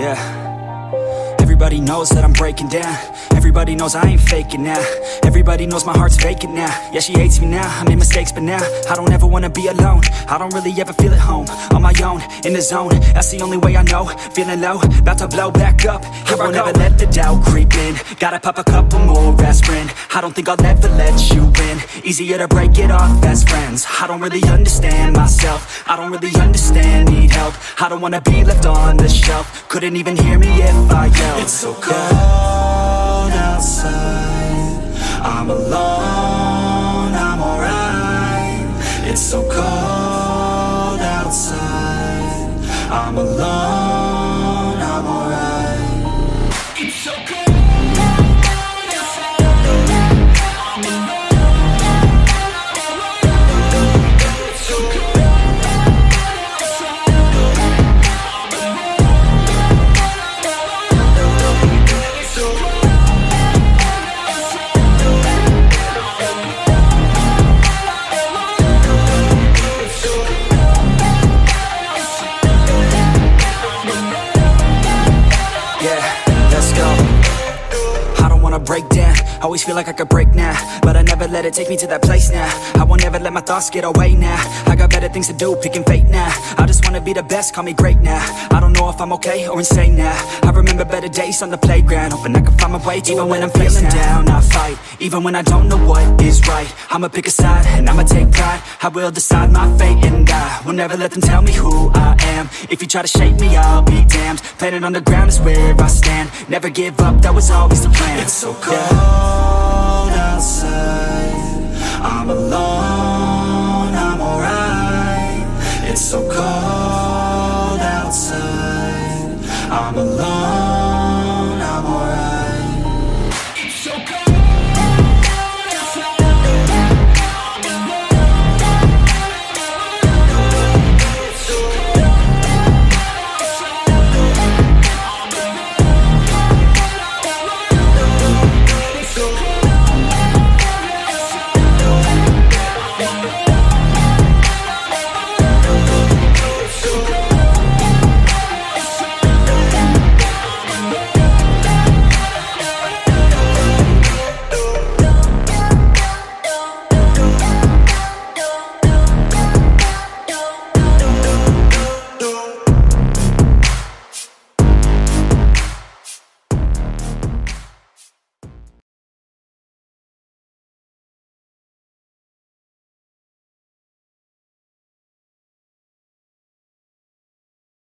Yeah. Everybody knows that I'm breaking down. Everybody knows I ain't faking now. Everybody knows my heart's vacant now. Yeah, she hates me now, I made mistakes but now I don't ever wanna be alone. I don't really ever feel at home. On my own, in the zone, that's the only way I know. Feeling low, about to blow back up. I won't ever let the doubt creep in. Gotta pop a couple more aspirin. I don't think I'll ever let you in. Easier to break it off best friends. I don't really understand myself. I don't really understand, need help. I don't wanna be left on the shelf. Couldn't even hear me if I yelled. It's so cold outside, I'm alone, I'm alright. It's so cold outside, I'm alone, I'm alright. It's so cold outside, I'm alone, it's so cold outside, I'm alone. Break down, always feel like I could break now, but I never let it take me to that place now. I won't ever let my thoughts get away now. I got better things to do, picking fate now. I just wanna be the best, call me great now. I don't know if I'm okay or insane now. I remember better days on the playground, hoping I can find my way. Even when I'm feeling down, I fight. Even when I don't know what is right, I'ma pick a side and I'ma take pride. I will decide my fate and I will never let them tell me who I am. If you try to shake me, I'll be damned. Planet on the ground is where I stand. Never give up, that was always the plan. It's so cold